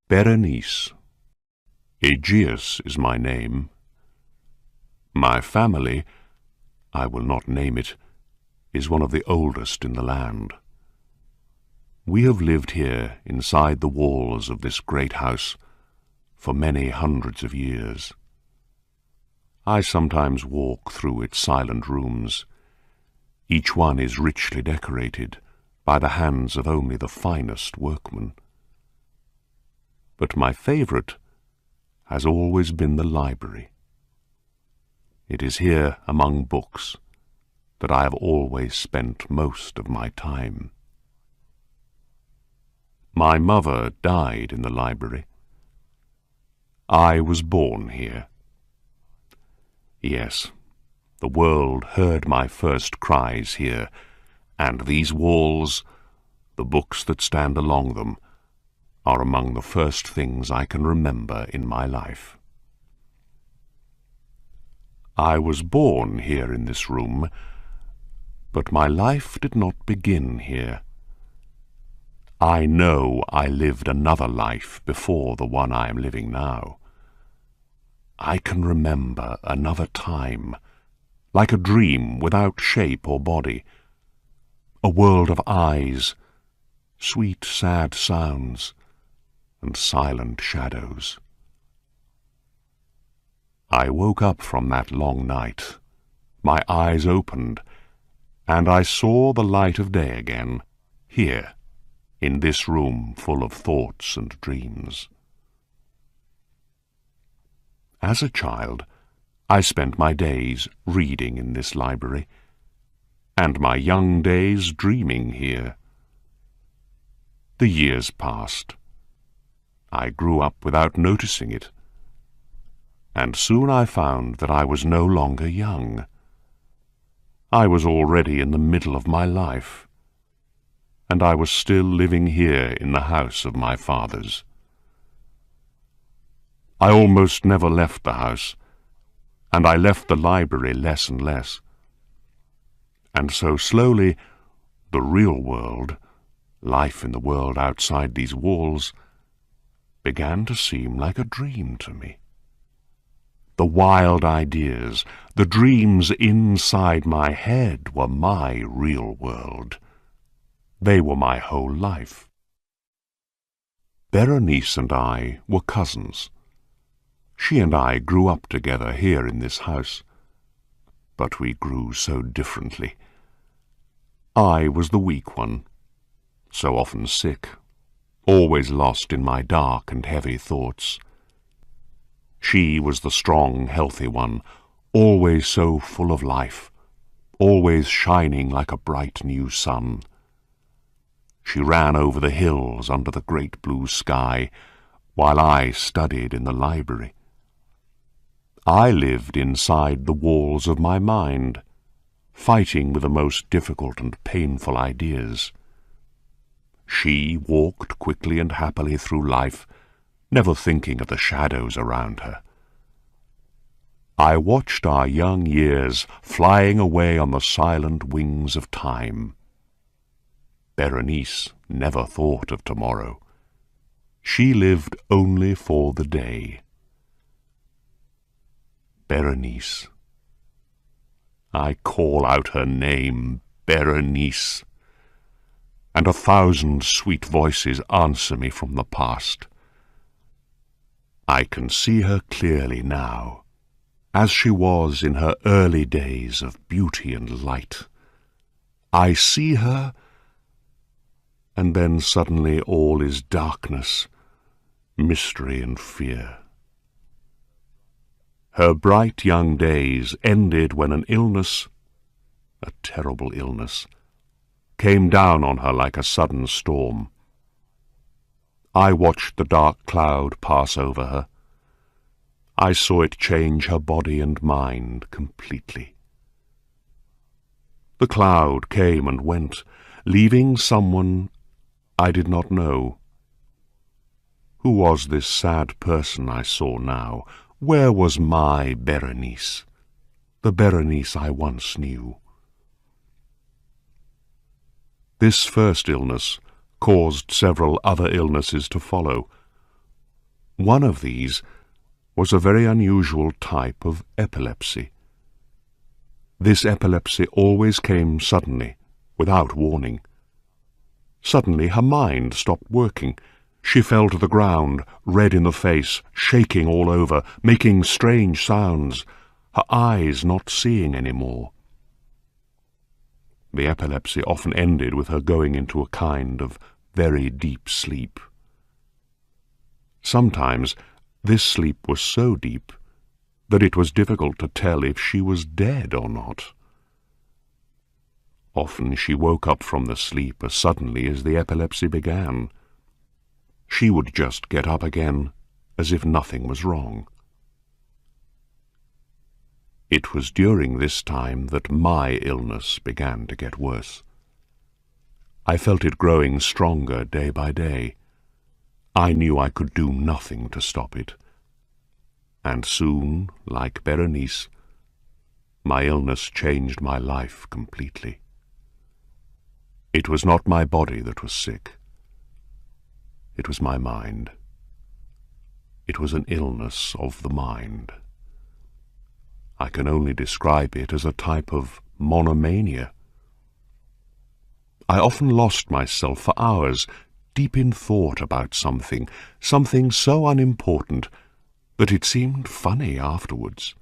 Berenice. Aegeus is my name. My family, I will not name it, is one of the oldest in the land. We have lived here inside the walls of this great house for many hundreds of years. I sometimes walk through its silent rooms. Each one is richly decorated by the hands of only the finest workmen. But my favorite has always been the library. It is here among books that I have always spent most of my time. My mother died in the library. I was born here. Yes, the world heard my first cries here, and these walls, the books that stand along them, are among the first things I can remember in my life. I was born here in this room, but my life did not begin here. I know I lived another life before the one I am living now. I can remember another time, like a dream without shape or body, a world of eyes, sweet sad sounds, and silent shadows. I woke up from that long night. My eyes opened, and I saw the light of day again, here, in this room full of thoughts and dreams. As a child, I spent my days reading in this library, and my young days dreaming here. The years passed. I grew up without noticing it, and soon I found that I was no longer young. I was already in the middle of my life, and I was still living here in the house of my fathers. I almost never left the house, and I left the library less and less. And so slowly, the real world, life in the world outside these walls, began to seem like a dream to me. The wild ideas, the dreams inside my head were my real world. They were my whole life. Berenice and I were cousins. She and I grew up together here in this house, but we grew so differently. I was the weak one, so often sick, always lost in my dark and heavy thoughts. She was the strong, healthy one, always so full of life, always shining like a bright new sun. She ran over the hills under the great blue sky, while I studied in the library. I lived inside the walls of my mind, fighting with the most difficult and painful ideas. She walked quickly and happily through life, never thinking of the shadows around her. I watched our young years flying away on the silent wings of time. Berenice never thought of tomorrow. She lived only for the day. Berenice. I call out her name, Berenice, and 1,000 sweet voices answer me from the past. I can see her clearly now, as she was in her early days of beauty and light. I see her, and then suddenly all is darkness, mystery and fear. Her bright young days ended when an illness, a terrible illness, came down on her like a sudden storm. I watched the dark cloud pass over her. I saw it change her body and mind completely. The cloud came and went, leaving someone I did not know. Who was this sad person I saw now? Where was my Berenice, the Berenice I once knew? This first illness caused several other illnesses to follow, One of these was a very unusual type of epilepsy. This epilepsy always came suddenly, without warning. Suddenly her mind stopped working. She fell to the ground, red in the face, shaking all over, making strange sounds, her eyes not seeing any more. The epilepsy often ended with her going into a kind of very deep sleep. Sometimes this sleep was so deep that it was difficult to tell if she was dead or not. Often she woke up from the sleep as suddenly as the epilepsy began. She would just get up again as if nothing was wrong. It was during this time that my illness began to get worse. I felt it growing stronger day by day. I knew I could do nothing to stop it. And soon, like Berenice, my illness changed my life completely. It was not my body that was sick. It was my mind. It was an illness of the mind. I can only describe it as a type of monomania. I often lost myself for hours, deep in thought about something so unimportant that it seemed funny afterwards.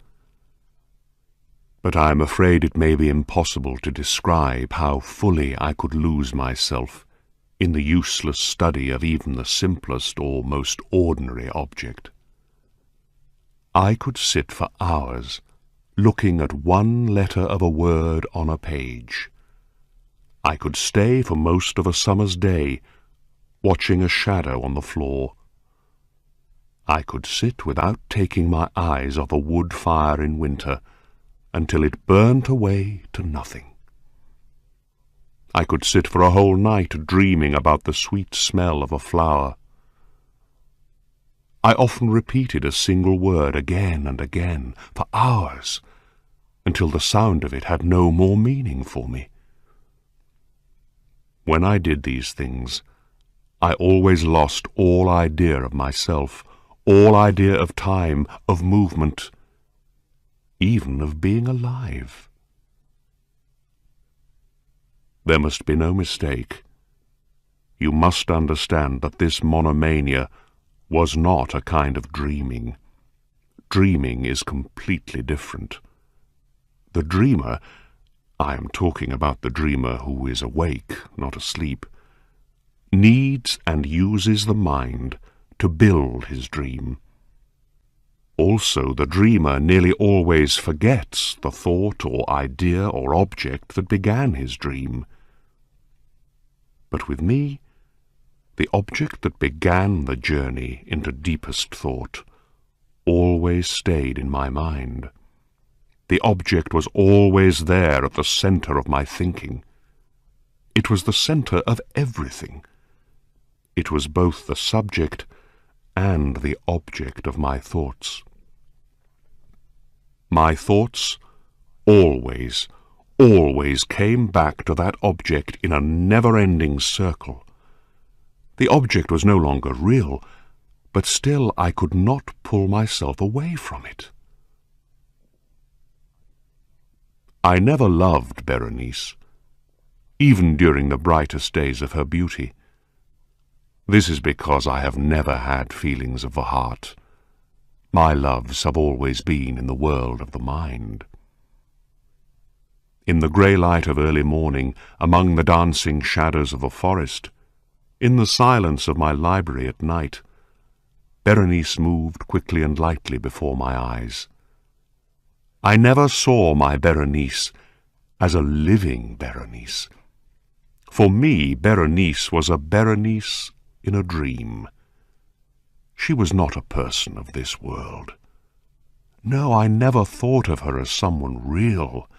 But I am afraid it may be impossible to describe how fully I could lose myself in the useless study of even the simplest or most ordinary object. I could sit for hours looking at one letter of a word on a page. I could stay for most of a summer's day watching a shadow on the floor. I could sit without taking my eyes off a wood fire in winter until it burnt away to nothing. I could sit for a whole night dreaming about the sweet smell of a flower. I often repeated a single word again and again for hours until the sound of it had no more meaning for me. When I did these things, I always lost all idea of myself, all idea of time, of movement, even of being alive. There must be no mistake. You must understand that this monomania was not a kind of dreaming. Dreaming is completely different. The dreamer, I am talking about the dreamer who is awake, not asleep, needs and uses the mind to build his dream. Also, the dreamer nearly always forgets the thought or idea or object that began his dream. But with me, the object that began the journey into deepest thought always stayed in my mind. The object was always there at the center of my thinking. It was the center of everything. It was both the subject and the object of my thoughts. My thoughts always came back to that object in a never-ending circle. The object was no longer real, but still I could not pull myself away from it. I never loved Berenice, even during the brightest days of her beauty. This is because I have never had feelings of the heart. My loves have always been in the world of the mind. In the grey light of early morning, among the dancing shadows of a forest, in the silence of my library at night, Berenice moved quickly and lightly before my eyes. I never saw my Berenice as a living Berenice. For me, Berenice was a Berenice in a dream. She was not a person of this world. No, I never thought of her as someone real.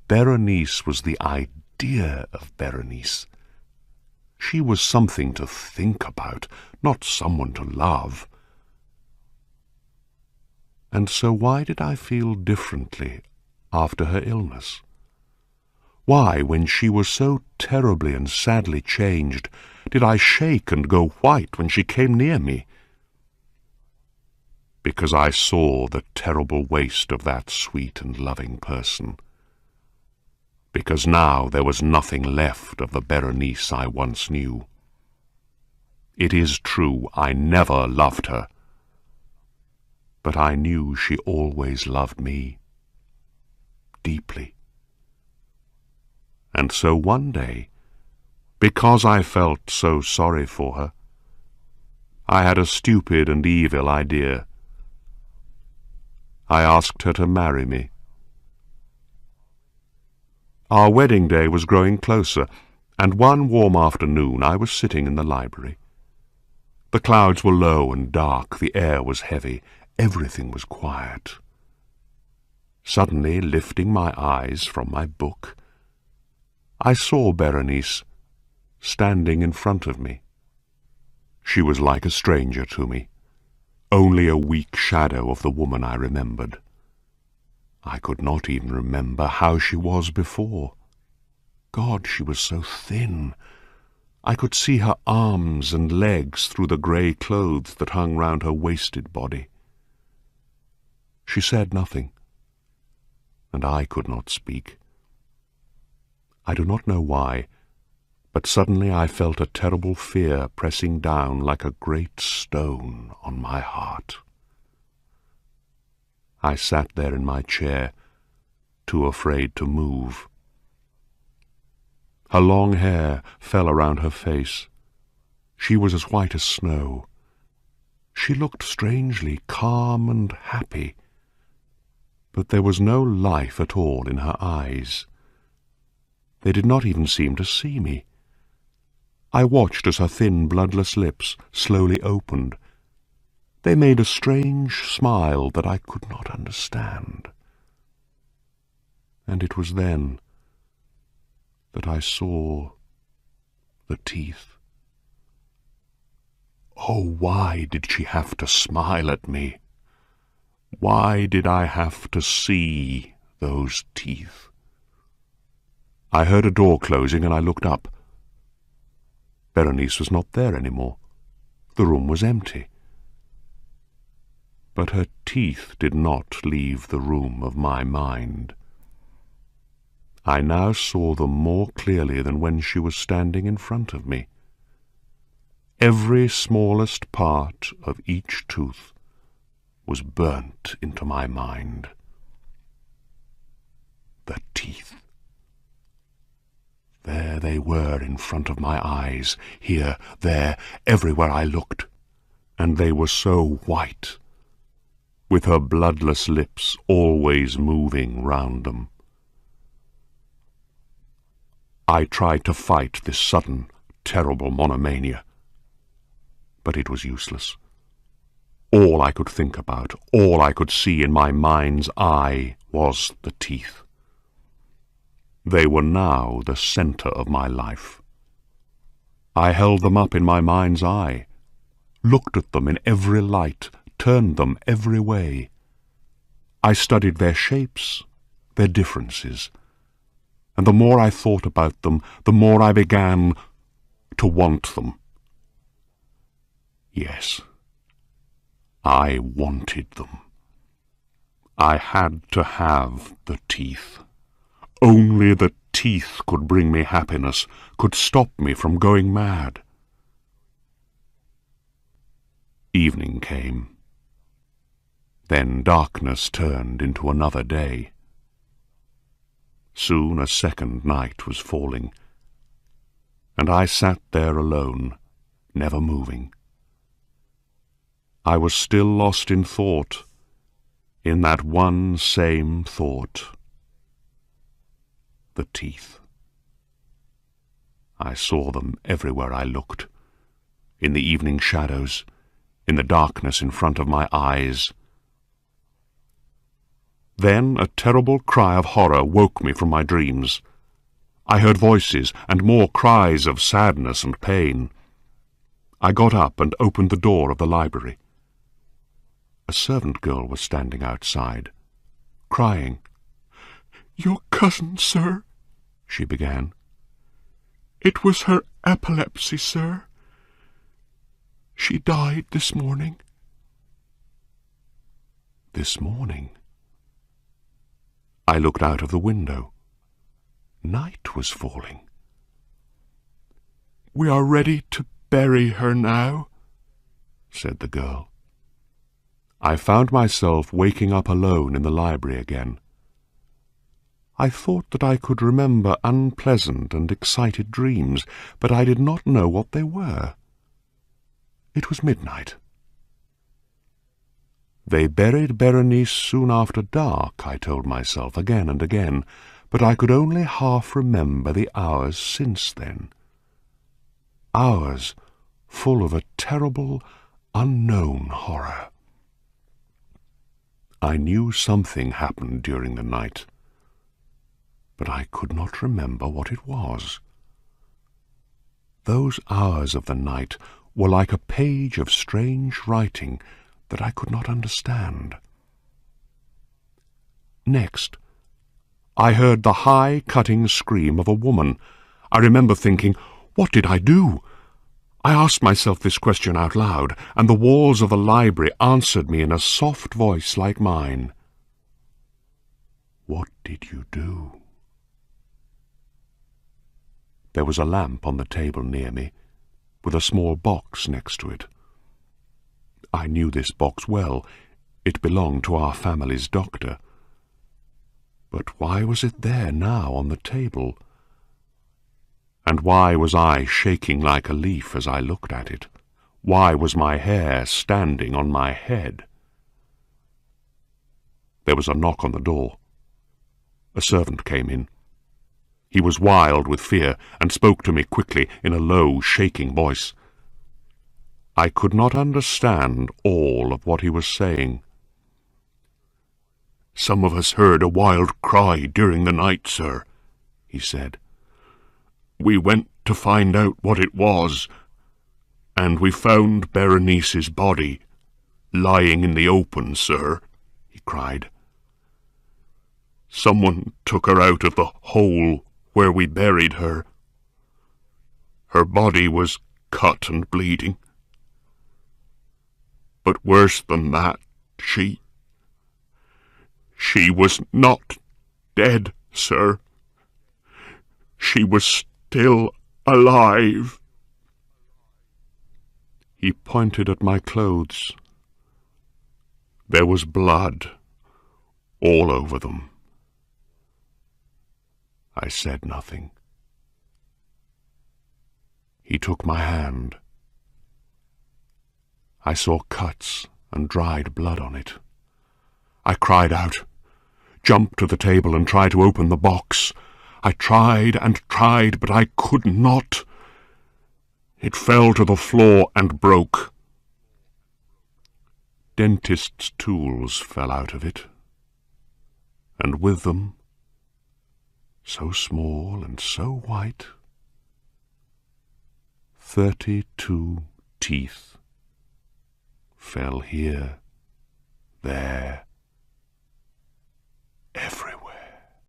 Berenice was the idea of Berenice. She was something to think about, not someone to love. And so why did I feel differently after her illness? Why, when she was so terribly and sadly changed, did I shake and go white when she came near me? because I saw the terrible waste of that sweet and loving person, because now there was nothing left of the Baroness I once knew. It is true I never loved her, but I knew she always loved me, deeply. And so one day, because I felt so sorry for her, I had a stupid and evil idea. I asked her to marry me. Our wedding day was growing closer, and one warm afternoon I was sitting in the library. The clouds were low and dark, the air was heavy, everything was quiet. Suddenly, lifting my eyes from my book, I saw Baroness standing in front of me. She was like a stranger to me, only a weak shadow of the woman I remembered. I could not even remember how she was before. God, she was so thin. I could see her arms and legs through the grey clothes that hung round her wasted body. She said nothing, and I could not speak. I do not know why, but suddenly I felt a terrible fear pressing down like a great stone on my heart. I sat there in my chair, too afraid to move. Her long hair fell around her face. She was as white as snow. She looked strangely calm and happy, but there was no life at all in her eyes. They did not even seem to see me. I watched as her thin, bloodless lips slowly opened. They made a strange smile that I could not understand. And it was then that I saw the teeth. Oh, why did she have to smile at me? Why did I have to see those teeth? I heard a door closing and I looked up. Baroness was not there any more. The room was empty. But her teeth did not leave the room of my mind. I now saw them more clearly than when she was standing in front of me. Every smallest part of each tooth was burnt into my mind. The teeth. There they were in front of my eyes, here, there, everywhere I looked, and they were so white, with her bloodless lips always moving round them. I tried to fight this sudden, terrible monomania, but it was useless. All I could think about, all I could see in my mind's eye was the teeth. They were now the center of my life. I held them up in my mind's eye, looked at them in every light, turned them every way. I studied their shapes, their differences, and the more I thought about them, the more I began to want them. Yes, I wanted them. I had to have the teeth. Only the teeth could bring me happiness, could stop me from going mad. Evening came. Then darkness turned into another day. Soon a second night was falling, and I sat there alone, never moving. I was still lost in thought, in that one same thought. The teeth. I saw them everywhere I looked, in the evening shadows, in the darkness in front of my eyes. Then a terrible cry of horror woke me from my dreams. I heard voices and more cries of sadness and pain. I got up and opened the door of the library. A servant girl was standing outside, crying. "Your cousin, sir," she began. "It was her epilepsy, sir. She died this morning." this morning. I looked out of the window. Night was falling. "We are ready to bury her now," said the girl. I found myself waking up alone in the library again. I thought that I could remember unpleasant and excited dreams, but I did not know what they were. It was midnight. They buried Baroness soon after dark, I told myself again and again, but I could only half remember the hours since then. Hours full of a terrible, unknown horror. I knew something happened during the night, but I could not remember what it was. Those hours of the night were like a page of strange writing that I could not understand. Next, I heard the high, cutting scream of a woman. I remember thinking, what did I do? I asked myself this question out loud, and the walls of the library answered me in a soft voice like mine. What did you do? There was a lamp on the table near me, with a small box next to it. I knew this box well. It belonged to our family's doctor. But why was it there now on the table? And why was I shaking like a leaf as I looked at it? Why was my hair standing on my head? There was a knock on the door. A servant came in. He was wild with fear and spoke to me quickly in a low, shaking voice. I could not understand all of what he was saying. "Some of us heard a wild cry during the night, sir," he said. "We went to find out what it was, and we found Baroness's body lying in the open, sir," he cried. "Someone took her out of the hole where we buried her. Her body was cut and bleeding. But worse than that, she was not dead, sir. She was still alive." He pointed at my clothes. There was blood all over them. I said nothing. He took my hand. I saw cuts and dried blood on it. I cried out, jumped to the table and tried to open the box. I tried and tried, but I could not. It fell to the floor and broke. Dentist's tools fell out of it, and with them, so small and so white, 32 teeth fell here, there,